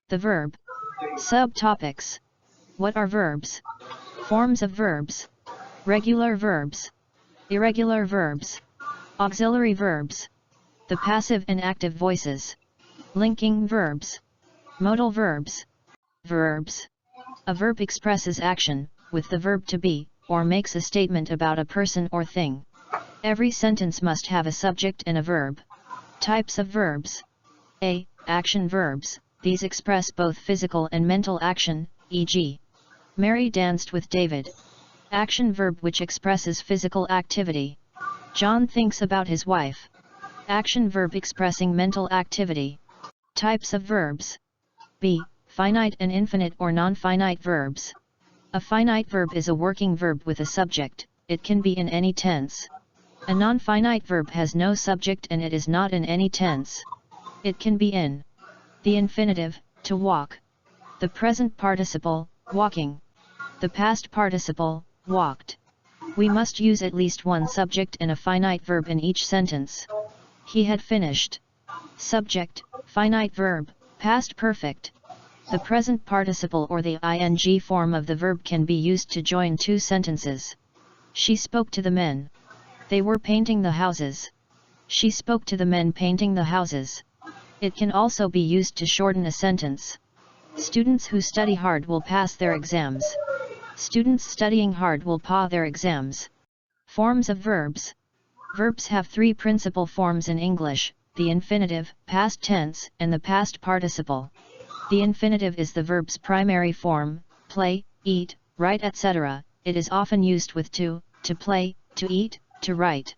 The verb. Subtopics. What are verbs? Forms of verbs. Regular verbs. Irregular verbs. Auxiliary verbs. The passive and active voices. Linking verbs. Modal verbs. Verbs. A verb expresses action, with the verb to be, or makes a statement about a person or thing. Every sentence must have a subject and a verb. Types of verbs. A. Action verbs. These express both physical and mental action, e.g. Mary danced with David. Action verb which expresses physical activity. John thinks about his wife. Action verb expressing mental activity. Types of verbs. B. Finite and infinite or non-finite verbs. A finite verb is a working verb with a subject. It can be in any tense. A non-finite verb has no subject and it is not in any tense. It can be in the infinitive, to walk; the present participle, walking; the past participle, walked. We must use at least one subject and a finite verb in each sentence. He had finished. Subject, finite verb, past perfect. The present participle or the ing form of the verb can be used to join two sentences. She spoke to the men. They were painting the houses. She spoke to the men painting the houses. It can also be used to shorten a sentence. Students who study hard will pass their exams. Students studying hard will pass their exams. Forms of verbs. Verbs have three principal forms in English: the infinitive, past tense, and the past participle. The infinitive is the verb's primary form: play, eat, write, etc. It is often used with to play, to eat, to write.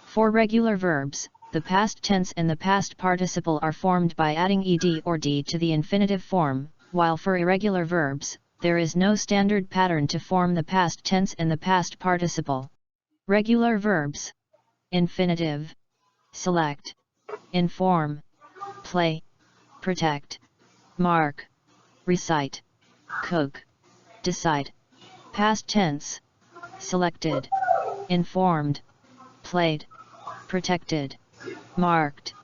For regular verbs, the past tense and the past participle are formed by adding ed or d to the infinitive form, while for irregular verbs, there is no standard pattern to form the past tense and the past participle. Regular verbs. Infinitive. Select. Inform. Play. Protect. Mark. Recite. Cook. Decide. Past tense. Selected. Informed. Played. Protected. Marked.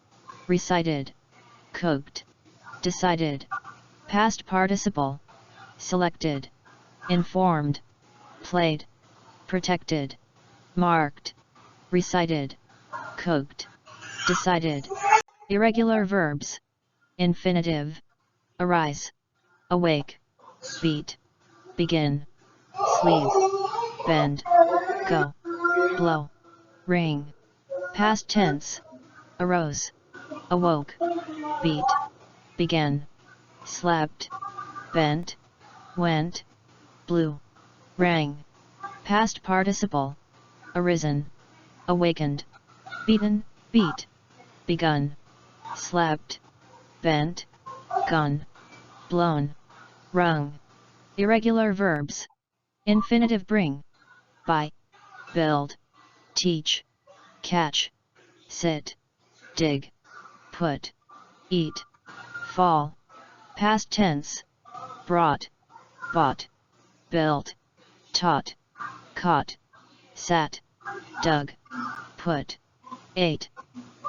Recited. Cooked. Decided. Past participle. Selected. Informed. Played. Protected. Marked. Recited. Cooked. Decided. Irregular verbs. Infinitive. Arise. Awake. Beat. Begin. Sleep. Bend. Go. Blow. Ring. Past tense. Arose. Awoke. Beat. Began. Slept. Bent. Went. Blew. Rang. Past participle. Arisen. Awakened. Beaten. Beat. Begun. Slept. Bent. Gone. Blown. Rung. Irregular verbs. Infinitive: bring. Buy. Build. Teach. Catch. Sit. Dig. Put. Eat. Fall. Past tense. Brought. Bought. Built. Taught. Caught. Sat. Dug. Put. Ate.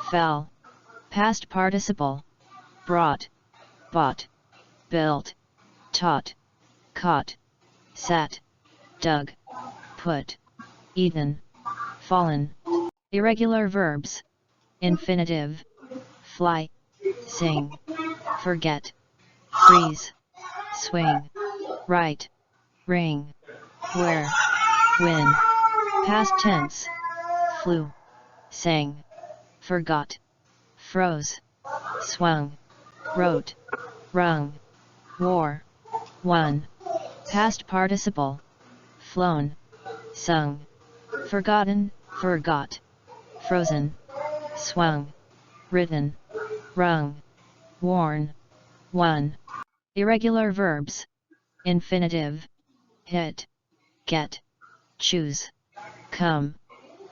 Fell. Past participle. Brought. Bought. Built. Taught. Caught. Sat. Dug. Put. Eaten. Fallen. Irregular verbs. Infinitive. Fly. Sing. Forget. Freeze. Swing. Write. Ring. Wear. Win. Past tense. Flew. Sang. Forgot. Froze. Swung. Wrote. Rung. Wore. Won. Past participle. Flown. Sung. Forgotten. Forgot. Frozen. Swung. Written. Rung. Worn. Won. Irregular verbs. Infinitive. Hit. Get. Choose. Come.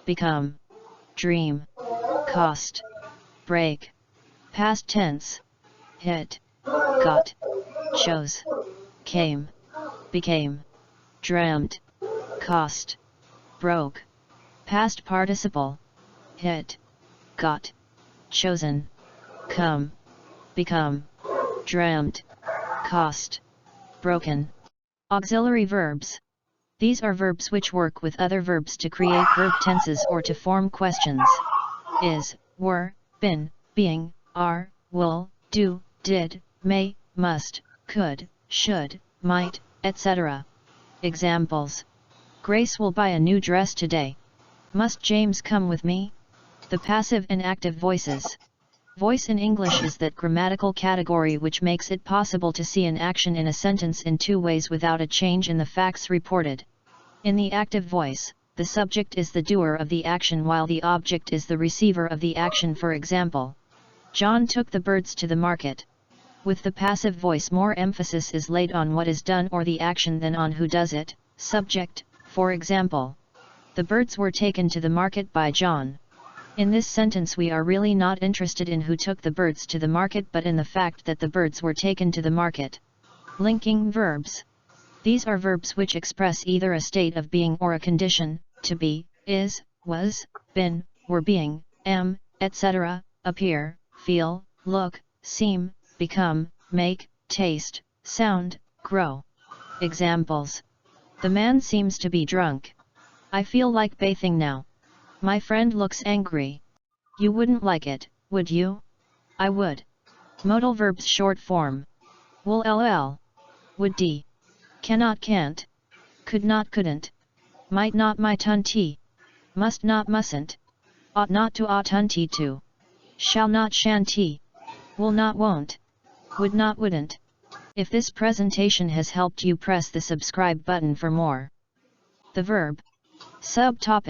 Become. Dream. Cost. Break. Past tense. Hit. Got. Chose. Came. Became. Dreamt. Cost. Broke. Past participle. Hit. Got. Chosen. Come. Become. Dreamt. cost, broken. Auxiliary verbs. These are verbs which work with other verbs to create verb tenses or to form questions. Is, were, been, being, are, will, do, did, may, must, could, should, might, etc. Examples. Grace will buy a new dress today. Must James come with me? The passive and active voices. Voice in English is that grammatical category which makes it possible to see an action in a sentence in two ways without a change in the facts reported. In the active voice, the subject is the doer of the action while the object is the receiver of the action. For example, John took the birds to the market. With the passive voice, more emphasis is laid on what is done or the action than on who does it. Subject, for example, the birds were taken to the market by John. In this sentence we are really not interested in who took the birds to the market but in the fact that the birds were taken to the market. Linking verbs. These are verbs which express either a state of being or a condition, to be, is, was, been, were being, am, etc., appear, feel, look, seem, become, make, taste, sound, grow. Examples. The man seems to be drunk. I feel like bathing now. My friend looks angry. You wouldn't like it, would you? I would. Modal verbs short form. Will ll. Would d. Cannot can't. Could not couldn't. Might not mightn't. Must not mustn't. Ought not to oughtn't to. Shall not shan't. Will not won't. Would not wouldn't. If this presentation has helped you, press the subscribe button for more. The verb. Subtopic.